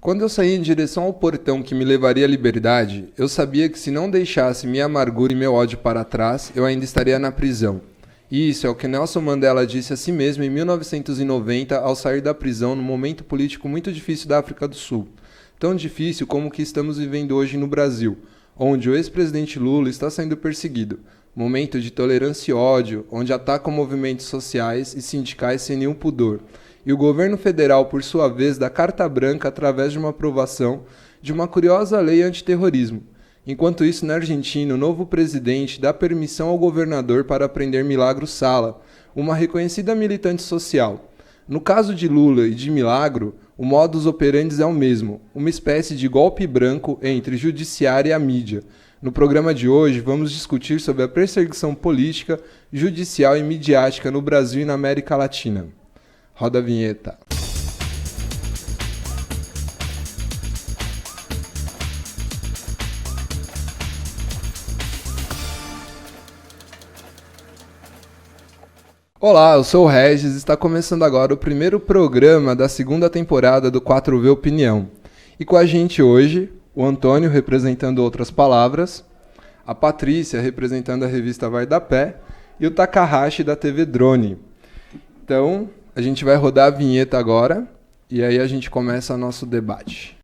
Quando eu saí em direção ao portão que me levaria à liberdade, eu sabia que se não deixasse minha amargura e meu ódio para trás, eu ainda estaria na prisão. E isso é o que Nelson Mandela disse a si mesmo em 1990 ao sair da prisão num momento político muito difícil da África do Sul. Tão difícil como o que estamos vivendo hoje no Brasil, onde o ex-presidente Lula está sendo perseguido. Momento de tolerância e ódio, onde atacam movimentos sociais e sindicais sem nenhum pudor. E o governo federal, por sua vez, dá carta branca através de uma aprovação de uma curiosa lei antiterrorismo. Enquanto isso, na Argentina, o novo presidente dá permissão ao governador para prender Milagro Sala, uma reconhecida militante social. No caso de Lula e de Milagro, o modus operandi é o mesmo, uma espécie de golpe branco entre judiciário e a mídia. No programa de hoje, vamos discutir sobre a perseguição política, judicial e midiática no Brasil e na América Latina. Roda a vinheta. Olá, eu sou o Regis e está começando agora o primeiro programa da segunda temporada do 4V Opinião. E com a gente hoje, o Antônio representando Outras Palavras, a Patrícia representando a revista Vai da Pé e o Takahashi da TV Drone. Então, a gente vai rodar a vinheta agora e aí a gente começa o nosso debate.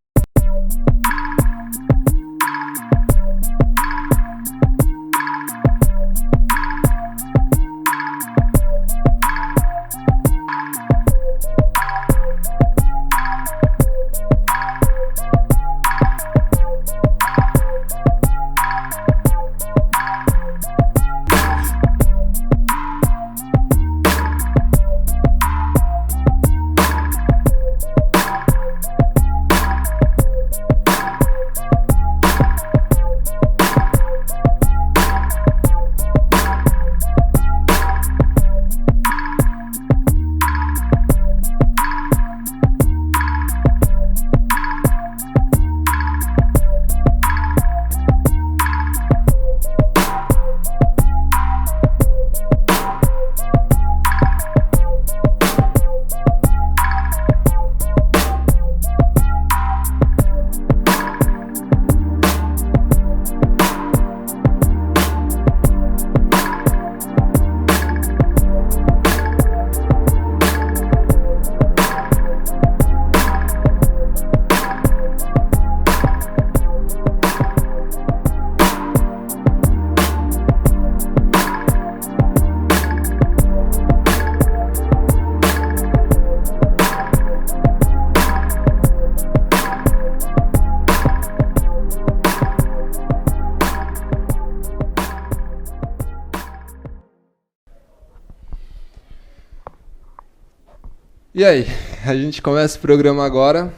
E aí, a gente começa o programa agora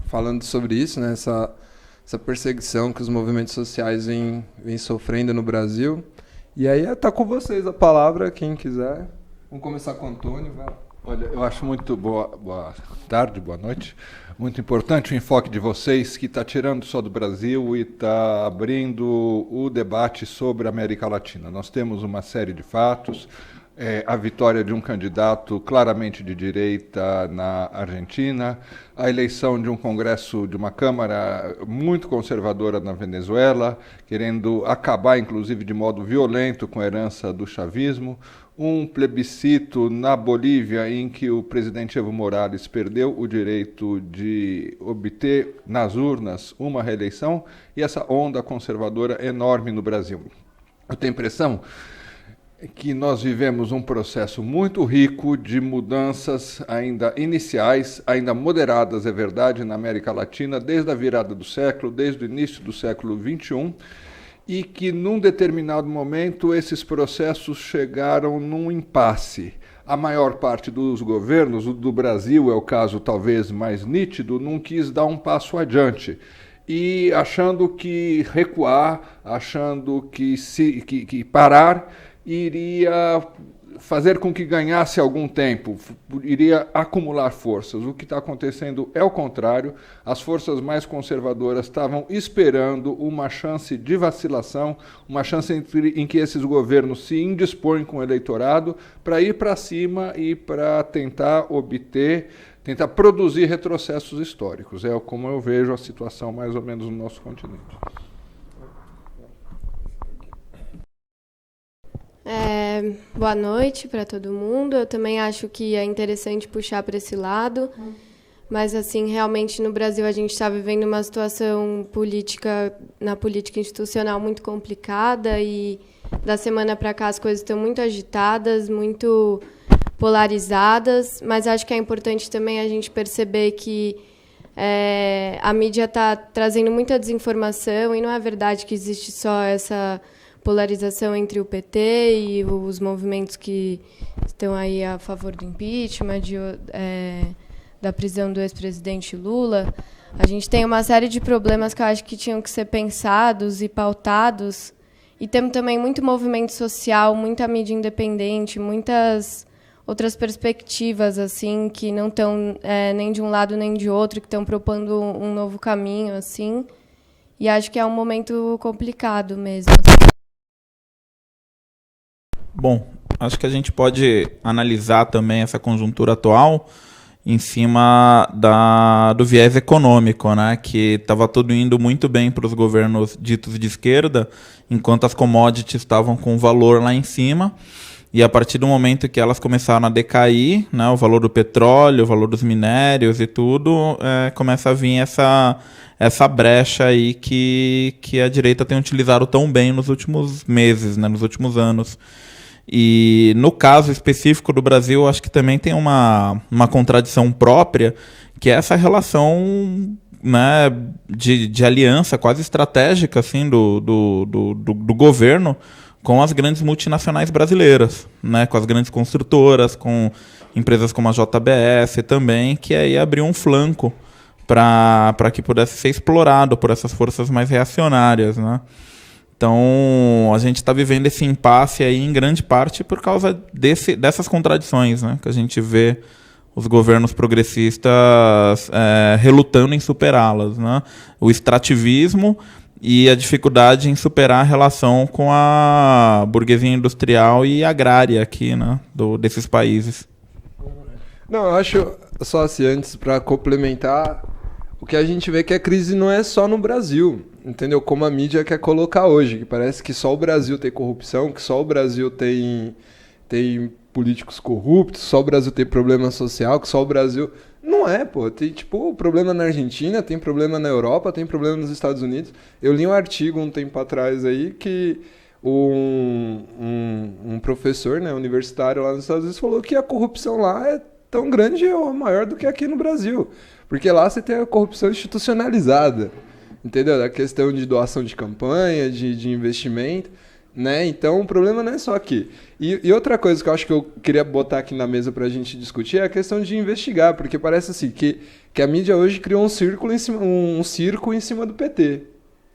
falando sobre isso, né? Essa perseguição que os movimentos sociais vêm sofrendo no Brasil. E aí está com vocês a palavra, quem quiser. Vamos começar com o Antônio. Vai. Olha, eu acho muito boa tarde, boa noite. Muito importante o enfoque de vocês, que está tirando só do Brasil e está abrindo o debate sobre a América Latina. Nós temos uma série de fatos. A vitória de um candidato claramente de direita na Argentina, a eleição de um congresso, de uma Câmara muito conservadora na Venezuela, querendo acabar, inclusive, de modo violento com a herança do chavismo, um plebiscito na Bolívia em que o presidente Evo Morales perdeu o direito de obter nas urnas uma reeleição e essa onda conservadora enorme no Brasil. Eu tenho a impressão que nós vivemos um processo muito rico de mudanças ainda iniciais, ainda moderadas, é verdade, na América Latina, desde a virada do século, desde o início do século XXI, e que num determinado momento esses processos chegaram num impasse. A maior parte dos governos, o do Brasil é o caso talvez mais nítido, não quis dar um passo adiante. E achando que recuar, achando que parar iria fazer com que ganhasse algum tempo, iria acumular forças. O que está acontecendo é o contrário. As forças mais conservadoras estavam esperando uma chance de vacilação, uma chance em que esses governos se indispõem com o eleitorado para ir para cima e para tentar obter tentar produzir retrocessos históricos. É como eu vejo a situação mais ou menos no nosso continente. Boa noite para todo mundo. Eu também acho que é interessante puxar para esse lado, mas assim, realmente no Brasil a gente está vivendo uma situação política, na política institucional muito complicada, e da semana para cá as coisas estão muito agitadas, muito polarizadas, mas acho que é importante também a gente perceber que a mídia está trazendo muita desinformação, e não é verdade que existe só essa polarização entre o PT e os movimentos que estão aí a favor do impeachment, da prisão do ex-presidente Lula. A gente tem uma série de problemas que eu acho que tinham que ser pensados e pautados, e temos também muito movimento social, muita mídia independente, muitas outras perspectivas assim que não estão nem de um lado nem de outro, que estão propondo um novo caminho, assim, e acho que é um momento complicado mesmo. Bom, acho que a gente pode analisar também essa conjuntura atual em cima do viés econômico, né? Que estava tudo indo muito bem para os governos ditos de esquerda, enquanto as commodities estavam com valor lá em cima, e a partir do momento que elas começaram a decair, né, o valor do petróleo, o valor dos minérios e tudo, começa a vir essa brecha aí que a direita tem utilizado tão bem nos últimos meses, né, nos últimos anos. E no caso específico do Brasil, acho que também tem uma contradição própria, que é essa relação, né, de aliança quase estratégica assim, do governo com as grandes multinacionais brasileiras, né, com as grandes construtoras, com empresas como a JBS também, que aí abriu um flanco para que pudesse ser explorado por essas forças mais reacionárias, né? Então, a gente está vivendo esse impasse aí em grande parte por causa dessas contradições, né, que a gente vê os governos progressistas relutando em superá-las, né? O extrativismo e a dificuldade em superar a relação com a burguesia industrial e agrária aqui, né, desses países. Não, eu acho, só assim, antes, para complementar, o que a gente vê que a crise não é só no Brasil, entendeu? Como a mídia quer colocar hoje, que parece que só o Brasil tem corrupção, que só o Brasil tem políticos corruptos, só o Brasil tem problema social, que só o Brasil... Não é, pô. Tem, tipo, problema na Argentina, tem problema na Europa, tem problema nos Estados Unidos. Eu li um artigo um tempo atrás aí que um professor, né, universitário lá nos Estados Unidos falou que a corrupção lá é tão grande ou maior do que aqui no Brasil. Porque lá você tem a corrupção institucionalizada, entendeu? A questão de doação de campanha, de investimento, né? Então o problema não é só aqui. E outra coisa que eu acho que eu queria botar aqui na mesa para a gente discutir é a questão de investigar, porque parece assim que a mídia hoje criou um circo em cima do PT,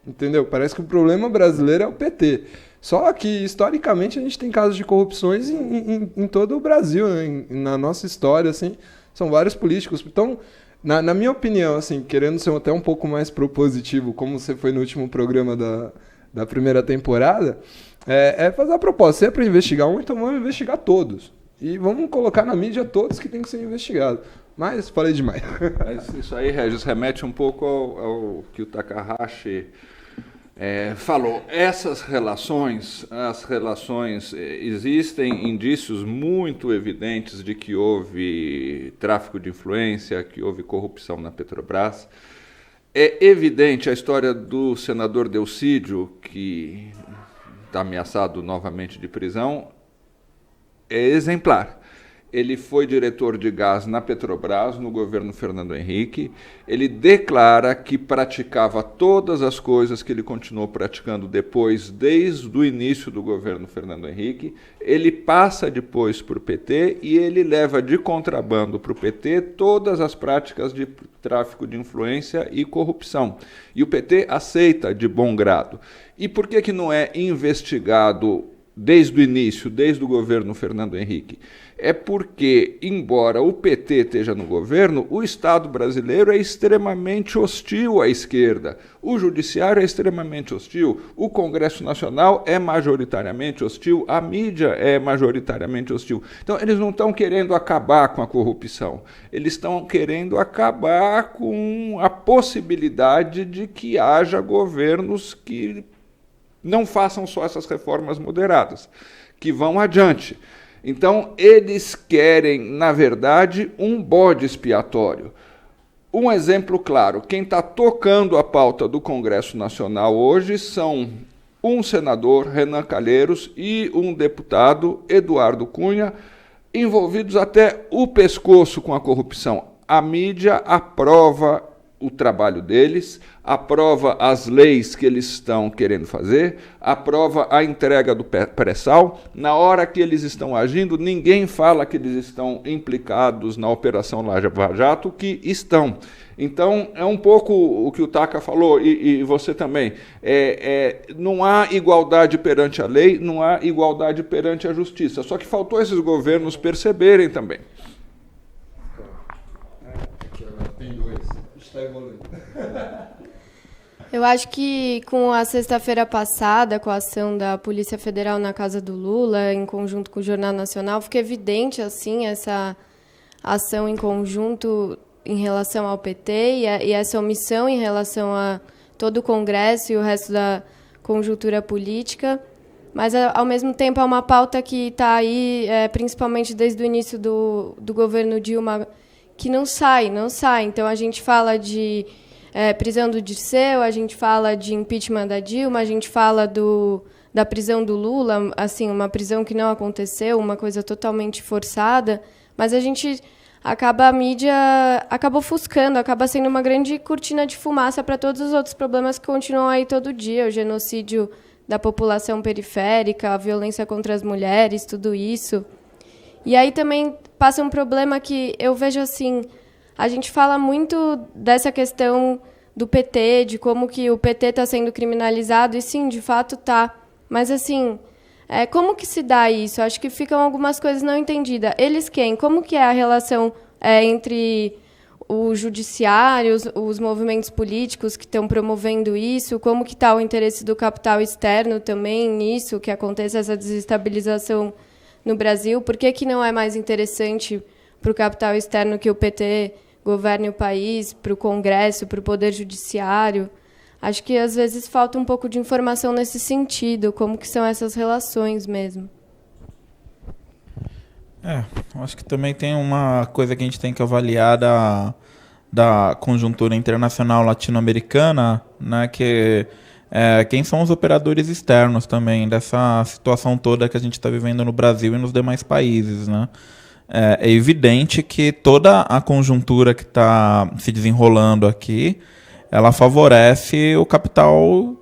entendeu? Parece que o problema brasileiro é o PT. Só que, historicamente, a gente tem casos de corrupções em todo o Brasil, né? Na nossa história, assim, são vários políticos. Então, na minha opinião, assim, querendo ser até um pouco mais propositivo, como você foi no último programa da primeira temporada, fazer a proposta. Se é para investigar um, então vamos investigar todos. E vamos colocar na mídia todos que tem que ser investigados. Mas falei demais. Mas isso aí, Regis, remete um pouco ao que o Takahashi falou. Essas relações, existem indícios muito evidentes de que houve tráfico de influência, que houve corrupção na Petrobras. É evidente a história do senador Delcídio, que está ameaçado novamente de prisão, é exemplar. Ele foi diretor de gás na Petrobras, no governo Fernando Henrique. Ele declara que praticava todas as coisas que ele continuou praticando depois, desde o início do governo Fernando Henrique. Ele passa depois para o PT e ele leva de contrabando para o PT todas as práticas de tráfico de influência e corrupção. E o PT aceita de bom grado. E por que não é investigado desde o início, desde o governo Fernando Henrique, é porque, embora o PT esteja no governo, o Estado brasileiro é extremamente hostil à esquerda, o Judiciário é extremamente hostil, o Congresso Nacional é majoritariamente hostil, a mídia é majoritariamente hostil. Então, eles não estão querendo acabar com a corrupção, eles estão querendo acabar com a possibilidade de que haja governos que não façam só essas reformas moderadas, que vão adiante. Então, eles querem, na verdade, um bode expiatório. Um exemplo claro, quem está tocando a pauta do Congresso Nacional hoje são um senador, Renan Calheiros, e um deputado, Eduardo Cunha, envolvidos até o pescoço com a corrupção. A mídia aprova o trabalho deles, aprova as leis que eles estão querendo fazer, aprova a entrega do pré-sal. Na hora que eles estão agindo, ninguém fala que eles estão implicados na Operação Lava Jato, que estão. Então, é um pouco o que o Taka falou, e você também. Não há igualdade perante a lei, não há igualdade perante a justiça. Só que faltou esses governos perceberem também. Tem dois. Está evoluindo. Eu acho que com a sexta-feira passada, com a ação da Polícia Federal na casa do Lula, em conjunto com o Jornal Nacional, fica evidente assim essa ação em conjunto em relação ao PT e essa omissão em relação a todo o Congresso e o resto da conjuntura política. Mas, ao mesmo tempo, é uma pauta que está aí, principalmente desde o início do governo Dilma, que não sai. Então, a gente fala de prisão do Dirceu, a gente fala de impeachment da Dilma, a gente fala da prisão do Lula, assim, uma prisão que não aconteceu, uma coisa totalmente forçada, mas a mídia acaba ofuscando, acaba sendo uma grande cortina de fumaça para todos os outros problemas que continuam aí todo dia, o genocídio da população periférica, a violência contra as mulheres, tudo isso. E aí também passa um problema que eu vejo assim, a gente fala muito dessa questão do PT, de como que o PT está sendo criminalizado, e sim, de fato está. Mas, assim, como que se dá isso? Acho que ficam algumas coisas não entendidas. Eles quem? Como que é a relação entre o judiciário, os movimentos políticos que estão promovendo isso? Como que está o interesse do capital externo também nisso, que aconteça essa desestabilização no Brasil? Por que não é mais interessante para o capital externo que o PT governe o país, para o Congresso, para o Poder Judiciário? Acho que, às vezes, falta um pouco de informação nesse sentido, como que são essas relações mesmo. Acho que também tem uma coisa que a gente tem que avaliar da conjuntura internacional latino-americana, né, que quem são os operadores externos também dessa situação toda que a gente está vivendo no Brasil e nos demais países, né? É evidente que toda a conjuntura que está se desenrolando aqui, ela favorece o capital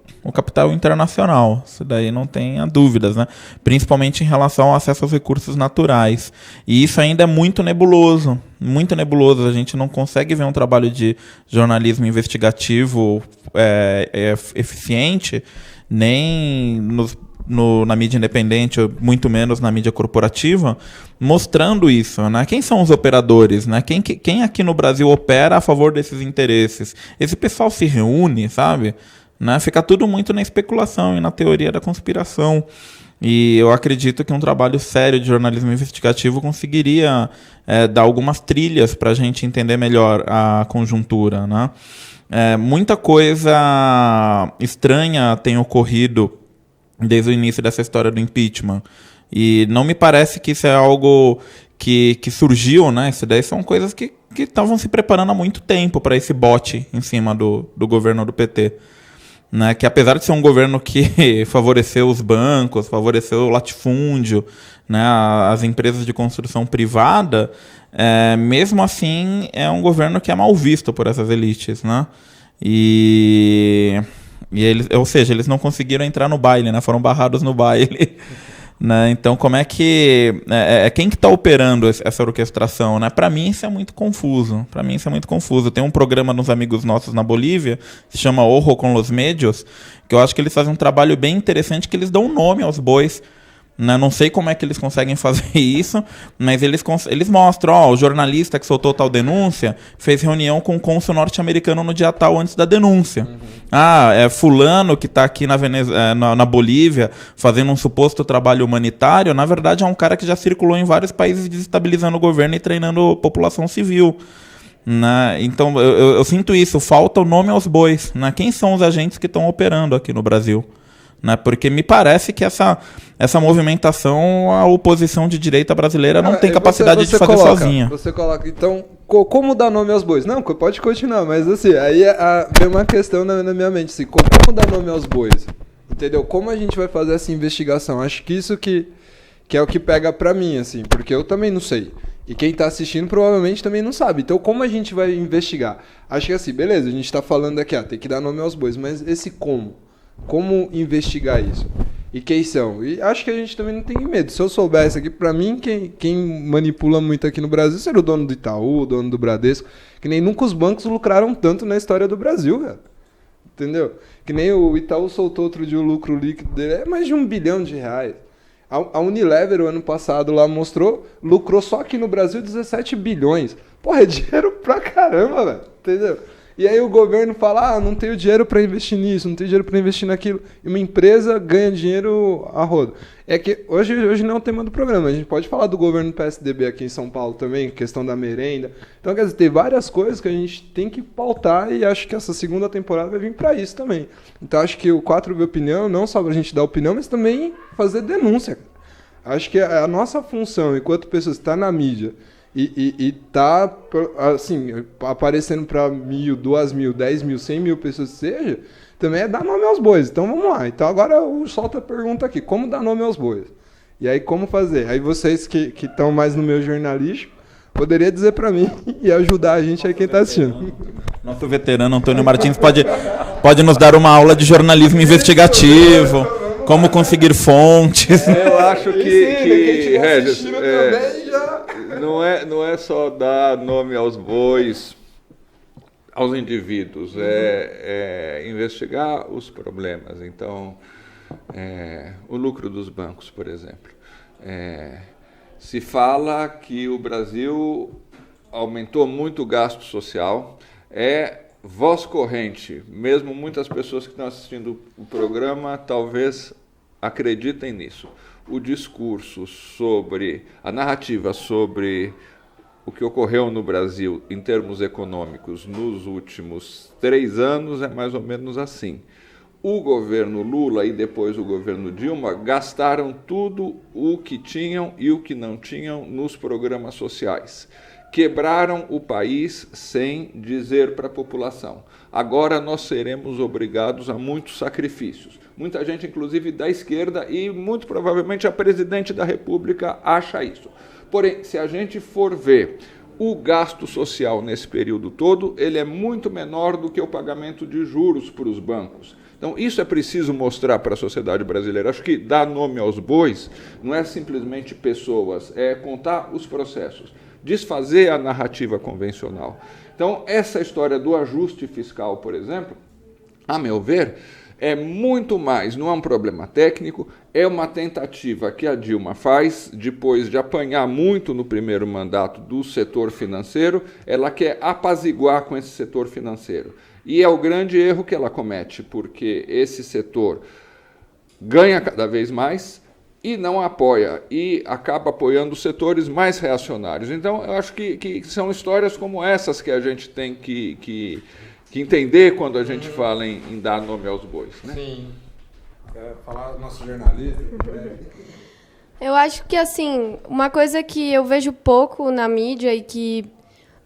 internacional. Isso daí não tenha dúvidas, né? Principalmente em relação ao acesso aos recursos naturais. E isso ainda é muito nebuloso. Muito nebuloso. A gente não consegue ver um trabalho de jornalismo investigativo eficiente, nem na mídia independente, muito menos na mídia corporativa, mostrando isso, né? Quem são os operadores, né? Quem aqui no Brasil opera a favor desses interesses? Esse pessoal se reúne, sabe? Né? Fica tudo muito na especulação e na teoria da conspiração. E eu acredito que um trabalho sério de jornalismo investigativo conseguiria dar algumas trilhas para a gente entender melhor a conjuntura, né? Muita coisa estranha tem ocorrido desde o início dessa história do impeachment. E não me parece que isso é algo que surgiu, né? Isso daí são coisas que estavam se preparando há muito tempo para esse bote em cima do governo do PT. Né? Que apesar de ser um governo que favoreceu os bancos, favoreceu o latifúndio, né? As empresas de construção privada, mesmo assim é um governo que é mal visto por essas elites, né? E eles, ou seja, eles não conseguiram entrar no baile, né? Foram barrados no baile. Né? Então, como é que... quem que está operando essa orquestração? Né? Para mim, isso é muito confuso. Tem um programa dos amigos nossos na Bolívia, que se chama Ojo con los Medios, que eu acho que eles fazem um trabalho bem interessante, que eles dão um nome aos bois. Né? Não sei como é que eles conseguem fazer isso, mas eles mostram, ó, o jornalista que soltou tal denúncia fez reunião com o cônsul norte-americano no dia tal antes da denúncia. É fulano que está aqui na Bolívia fazendo um suposto trabalho humanitário, na verdade é um cara que já circulou em vários países desestabilizando o governo e treinando a população civil. Né? Então eu sinto isso, falta o nome aos bois. Né? Quem são os agentes que estão operando aqui no Brasil? Né? Porque me parece que essa movimentação, a oposição de direita brasileira não tem capacidade de fazer sozinha. Você coloca, então, como dar nome aos bois? Não, pode continuar, mas assim, aí vem uma questão na minha mente, assim, como dar nome aos bois? Entendeu? Como a gente vai fazer essa investigação? Acho que isso que é o que pega pra mim, assim, porque eu também não sei. E quem tá assistindo provavelmente também não sabe. Então, como a gente vai investigar? Acho que assim, beleza, a gente tá falando aqui, tem que dar nome aos bois, mas esse como? Como investigar isso? E quem são? E acho que a gente também não tem medo. Se eu soubesse aqui, pra mim, quem manipula muito aqui no Brasil seria o dono do Itaú, o dono do Bradesco, que nem nunca os bancos lucraram tanto na história do Brasil, cara. Entendeu? Que nem o Itaú soltou outro dia o lucro líquido dele, é mais de R$1 bilhão. A Unilever, o ano passado, lá mostrou, lucrou só aqui no Brasil 17 bilhões. Porra, é dinheiro pra caramba, velho. Entendeu? E aí o governo fala, não tenho dinheiro para investir nisso, não tenho dinheiro para investir naquilo. E uma empresa ganha dinheiro a rodo. É que hoje não é o tema do programa. A gente pode falar do governo do PSDB aqui em São Paulo também, questão da merenda. Então, quer dizer, tem várias coisas que a gente tem que pautar e acho que essa segunda temporada vai vir para isso também. Então, acho que o 4V Opinião, não só para a gente dar opinião, mas também fazer denúncia. Acho que a nossa função, enquanto pessoas que estão na mídia, e tá, assim, aparecendo para 1.000, 2.000, 10.000, 100.000 pessoas que seja, também é dar nome aos bois. Então vamos lá. Então agora eu solto a pergunta aqui: como dar nome aos bois? E aí como fazer? Aí vocês que estão mais no meio jornalístico, poderia dizer para mim e ajudar a gente aí quem está assistindo. Nosso veterano Antônio Martins pode nos dar uma aula de jornalismo investigativo, como conseguir fontes. Eu acho que Regis, não é só dar nome aos bois, aos indivíduos, é investigar os problemas. Então, o lucro dos bancos, por exemplo. Se fala que o Brasil aumentou muito o gasto social, voz corrente, mesmo muitas pessoas que estão assistindo o programa talvez acreditem nisso. O discurso sobre, a narrativa sobre o que ocorreu no Brasil em termos econômicos nos últimos 3 anos é mais ou menos assim. O governo Lula e depois o governo Dilma gastaram tudo o que tinham e o que não tinham nos programas sociais. Quebraram o país sem dizer para a população: agora nós seremos obrigados a muitos sacrifícios. Muita gente, inclusive da esquerda, e muito provavelmente a presidente da República acha isso. Porém, se a gente for ver o gasto social nesse período todo, ele é muito menor do que o pagamento de juros para os bancos. Então, isso é preciso mostrar para a sociedade brasileira. Acho que dar nome aos bois não é simplesmente pessoas, é contar os processos, desfazer a narrativa convencional. Então, essa história do ajuste fiscal, por exemplo, a meu ver, é muito mais, não é um problema técnico, é uma tentativa que a Dilma faz, depois de apanhar muito no primeiro mandato do setor financeiro, ela quer apaziguar com esse setor financeiro. E é o grande erro que ela comete, porque esse setor ganha cada vez mais e não apoia, e acaba apoiando os setores mais reacionários. Então, eu acho que são histórias como essas que a gente tem que entender quando a gente fala em dar nome aos bois. Né? Sim. Quer falar do nosso jornalista? Eu acho que, assim, uma coisa que eu vejo pouco na mídia e que,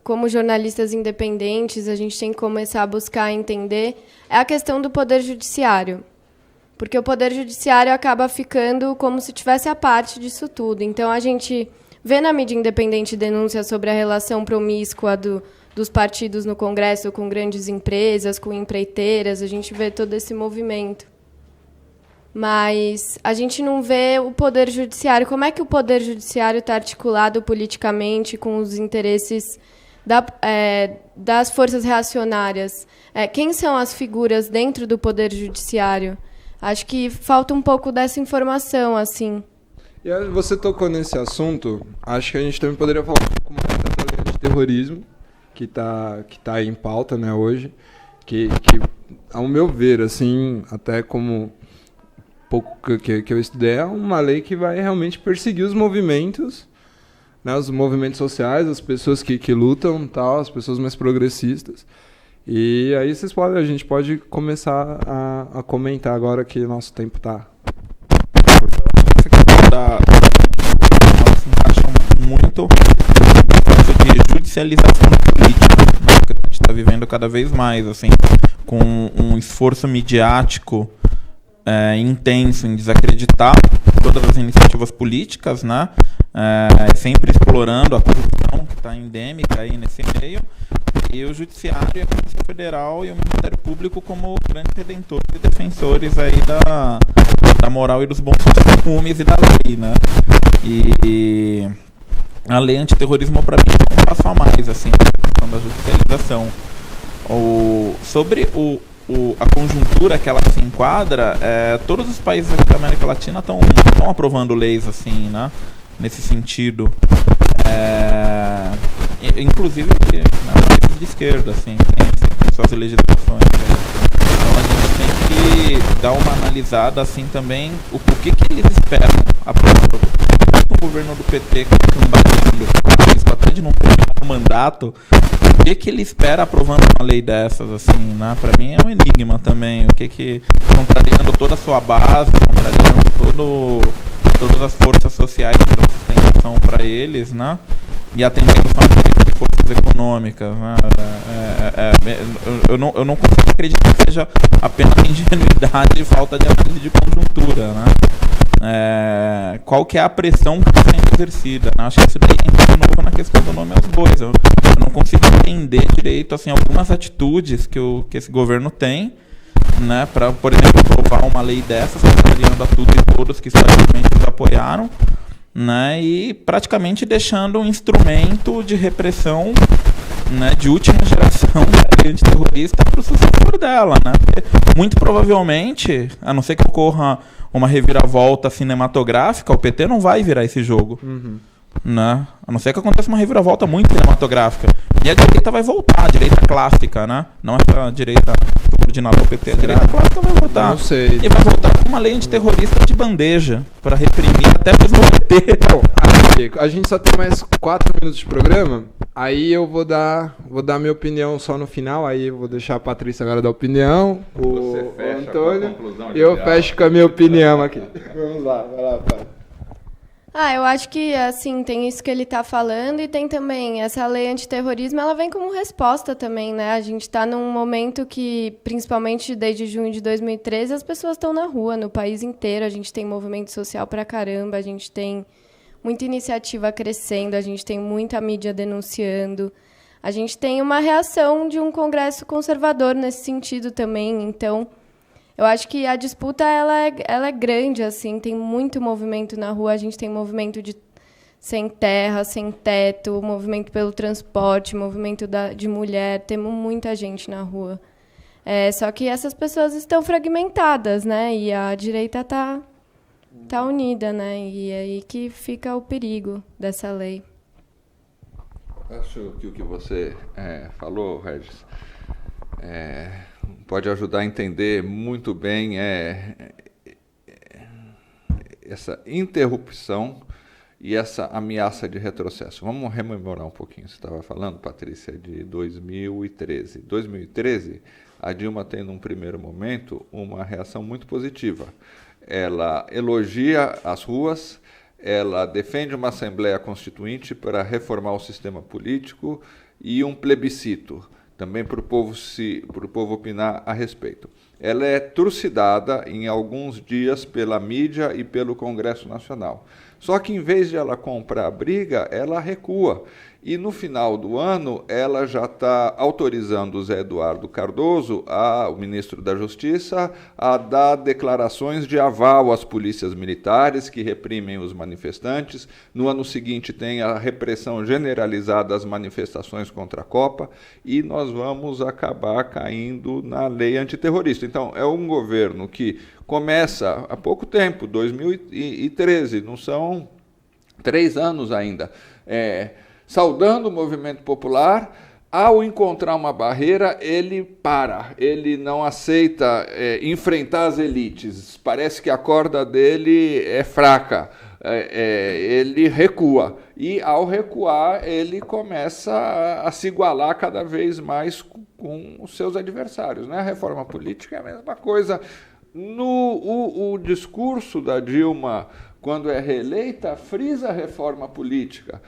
como jornalistas independentes, a gente tem que começar a buscar entender é a questão do poder judiciário. Porque o poder judiciário acaba ficando como se tivesse a parte disso tudo. Então, a gente vê na mídia independente denúncias sobre a relação promíscua dos partidos no Congresso com grandes empresas, com empreiteiras, a gente vê todo esse movimento. Mas a gente não vê o Poder Judiciário. Como é que o Poder Judiciário está articulado politicamente com os interesses das forças reacionárias? Quem são as figuras dentro do Poder Judiciário? Acho que falta um pouco dessa informação, assim. E aí, você tocou nesse assunto, acho que a gente também poderia falar um pouco mais da lei de terrorismo, que tá em pauta, né, hoje, que, ao meu ver, assim, até como pouco que eu estudei, é uma lei que vai realmente perseguir os movimentos, né, os movimentos sociais, as pessoas que lutam, tal, as pessoas mais progressistas. E aí a gente pode começar a comentar agora que o nosso tempo está... Ela se encaixa muito no processo de judicialização política, né, que a gente está vivendo cada vez mais, assim, com um esforço midiático intenso em desacreditar todas as iniciativas políticas, né, sempre explorando a corrupção que está endêmica aí nesse meio, e o Judiciário, a Polícia Federal e o Ministério Público como grandes redentores e defensores aí da moral e dos bons costumes e da lei, né? E a lei antiterrorismo, para mim, é um passo a mais, assim, na questão da judicialização. Sobre a conjuntura que ela se enquadra, todos os países da América Latina estão aprovando leis, assim, né? Nesse sentido. Inclusive países de esquerda, assim, tem suas legislações. Então a gente tem que dar uma analisada assim também o que eles esperam aprovando. O governo do PT combatendo até de não ter um mandato, o que ele espera aprovando uma lei dessas, assim, né? Para mim é um enigma também, o que contrariando toda a sua base, contrariando todas as forças sociais que dão sustentação para eles, né? E atendendo só de forças econômicas, né? Eu não consigo acreditar que seja apenas ingenuidade e falta de análise de conjuntura, né? Qual que é a pressão que está sendo exercida, né? Acho que isso daí entra de novo na questão do nome aos bois. Eu não consigo entender direito assim, algumas atitudes que esse governo tem, né, para, por exemplo, aprovar uma lei dessas, contrariando a tudo e todos que historicamente os apoiaram, né, e praticamente deixando um instrumento de repressão, né, de última geração da lei antiterrorista para o sucessor dela, né, porque muito provavelmente, a não ser que ocorra uma reviravolta cinematográfica, o PT não vai virar esse jogo. Né? A não ser que aconteça uma reviravolta muito cinematográfica. E a direita vai voltar, a direita clássica, né? Não essa direita subordinada ao PT, a direita clássica vai voltar. Não sei. E vai voltar com uma lei antiterrorista de bandeja, para reprimir até mesmo o PT. Bom, a gente só tem mais 4 minutos de programa, aí eu vou dar minha opinião só no final, aí eu vou deixar a Patrícia agora dar opinião, o Antônio, e eu fecho com a minha opinião aqui. Vamos lá, vai lá, Patrícia. Eu acho que, assim, tem isso que ele está falando e tem também essa lei antiterrorismo, ela vem como resposta também, né? A gente está num momento que, principalmente desde junho de 2013, as pessoas estão na rua, no país inteiro, a gente tem movimento social pra caramba, a gente tem muita iniciativa crescendo, a gente tem muita mídia denunciando, a gente tem uma reação de um Congresso conservador nesse sentido também, então... Eu acho que a disputa ela é grande, assim, tem muito movimento na rua, a gente tem movimento de sem terra, sem teto, movimento pelo transporte, movimento de mulher, temos muita gente na rua. Só que essas pessoas estão fragmentadas, né? E a direita tá unida, né? E é aí que fica o perigo dessa lei. Acho que o que você falou, Regis, pode ajudar a entender muito bem essa interrupção e essa ameaça de retrocesso. Vamos rememorar um pouquinho. Você estava falando, Patrícia, de 2013. 2013, a Dilma tem, num primeiro momento, uma reação muito positiva. Ela elogia as ruas, ela defende uma Assembleia Constituinte para reformar o sistema político e um plebiscito, também para o povo opinar a respeito. Ela é trucidada em alguns dias pela mídia e pelo Congresso Nacional. Só que, em vez de ela comprar a briga, ela recua. E no final do ano, ela já está autorizando o Zé Eduardo Cardoso, o ministro da Justiça, a dar declarações de aval às polícias militares que reprimem os manifestantes. No ano seguinte tem a repressão generalizada às manifestações contra a Copa e nós vamos acabar caindo na lei antiterrorista. Então, é um governo que começa há pouco tempo, 2013, não são 3 anos ainda, saudando o movimento popular. Ao encontrar uma barreira, ele não aceita enfrentar as elites. Parece que a corda dele é fraca, ele recua. E, ao recuar, ele começa a se igualar cada vez mais com os seus adversários. Né? A reforma política é a mesma coisa. O discurso da Dilma, quando é reeleita, frisa a reforma política.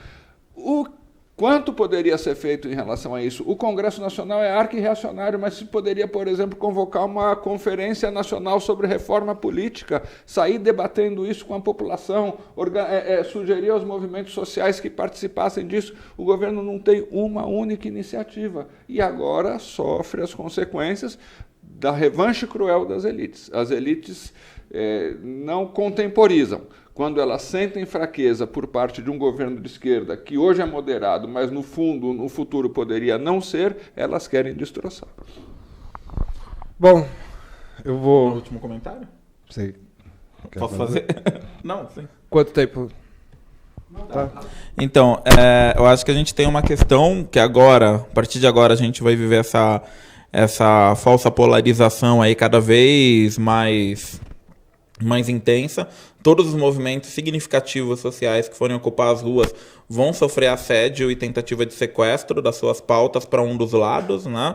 Quanto poderia ser feito em relação a isso? O Congresso Nacional é arqui-reacionário, mas se poderia, por exemplo, convocar uma conferência nacional sobre reforma política, sair debatendo isso com a população, sugerir aos movimentos sociais que participassem disso. O governo não tem uma única iniciativa e agora sofre as consequências da revanche cruel das elites. As elites não contemporizam. Quando elas sentem fraqueza por parte de um governo de esquerda, que hoje é moderado, mas no fundo, no futuro poderia não ser, elas querem destroçar. Bom, eu vou... No último comentário? Sei. Posso fazer? Não, sim. Quanto tempo? Tá. Então, eu acho que a gente tem uma questão que agora, a partir de agora, a gente vai viver essa falsa polarização aí cada vez mais intensa. Todos os movimentos significativos sociais que forem ocupar as ruas vão sofrer assédio e tentativa de sequestro das suas pautas para um dos lados, né?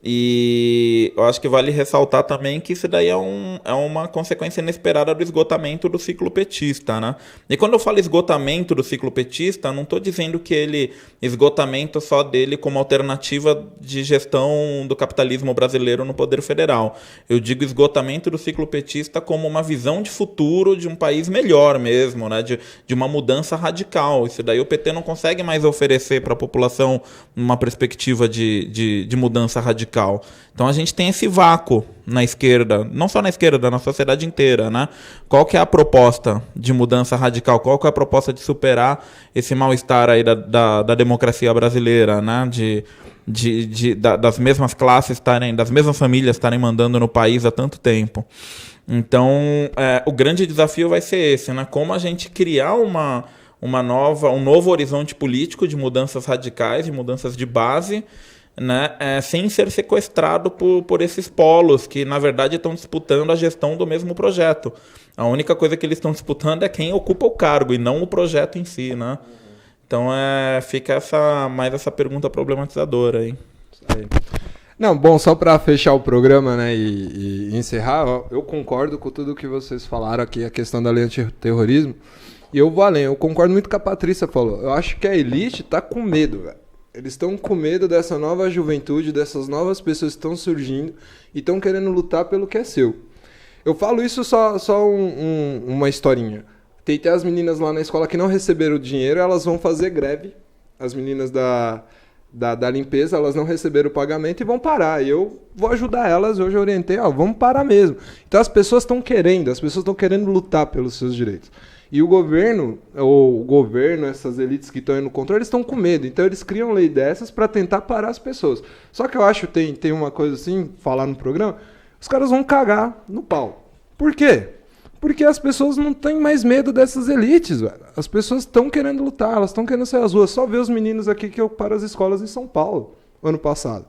E eu acho que vale ressaltar também que isso daí é uma consequência inesperada do esgotamento do ciclo petista, né? E quando eu falo esgotamento do ciclo petista, não estou dizendo que esgotamento só dele como alternativa de gestão do capitalismo brasileiro no poder federal. Eu digo esgotamento do ciclo petista como uma visão de futuro de um país melhor mesmo, né? De uma mudança radical. Isso daí o PT não consegue mais oferecer para a população uma perspectiva de mudança radical. Então a gente tem esse vácuo na esquerda, não só na esquerda, na sociedade inteira, né? Qual que é a proposta de mudança radical? Qual que é a proposta de superar esse mal-estar aí da democracia brasileira, né? Das mesmas classes das mesmas famílias estarem mandando no país há tanto tempo. Então, o grande desafio vai ser esse, né? Como a gente criar um novo horizonte político de mudanças radicais, de mudanças de base, né, sem ser sequestrado por esses polos que, na verdade, estão disputando a gestão do mesmo projeto. A única coisa que eles estão disputando é quem ocupa o cargo e não o projeto em si, né? Então, fica mais essa pergunta problematizadora aí. Não, bom, só para fechar o programa, né, e encerrar, eu concordo com tudo que vocês falaram aqui, a questão da lei antiterrorismo, e eu vou além, eu concordo muito com a Patrícia falou. Eu acho que a elite tá com medo, velho. Eles estão com medo dessa nova juventude, dessas novas pessoas que estão surgindo e estão querendo lutar pelo que é seu. Eu falo isso só uma historinha. Tem as meninas lá na escola que não receberam o dinheiro, elas vão fazer greve. As meninas da limpeza, elas não receberam o pagamento e vão parar. E eu vou ajudar elas, hoje eu orientei, vamos parar mesmo. Então as pessoas estão querendo lutar pelos seus direitos. E o governo, essas elites que estão aí no controle, eles estão com medo. Então eles criam lei dessas para tentar parar as pessoas. Só que eu acho que tem uma coisa assim, falar no programa, os caras vão cagar no pau. Por quê? Porque as pessoas não têm mais medo dessas elites, velho. As pessoas estão querendo lutar, elas estão querendo sair às ruas. Só ver os meninos aqui que ocuparam as escolas em São Paulo, ano passado.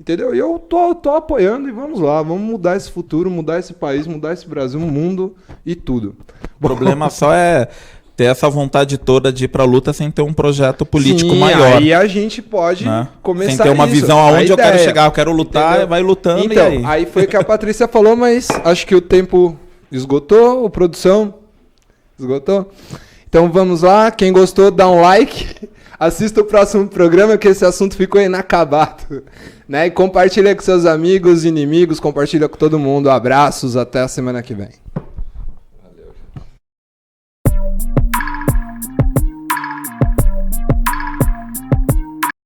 Entendeu? E eu tô apoiando e vamos lá, vamos mudar esse futuro, mudar esse país, mudar esse Brasil, o mundo e tudo. O problema só é ter essa vontade toda de ir pra luta sem ter um projeto político Sim, maior. Aí a gente pode começar sem ter uma visão aonde eu quero chegar, eu quero lutar, entendeu? Vai lutando então, e aí foi o que a Patrícia falou, mas acho que o tempo esgotou, a produção esgotou. Então vamos lá, quem gostou dá um like, assista o próximo programa que esse assunto ficou inacabado, né? E compartilha com seus amigos, inimigos, compartilha com todo mundo. Abraços, até a semana que vem.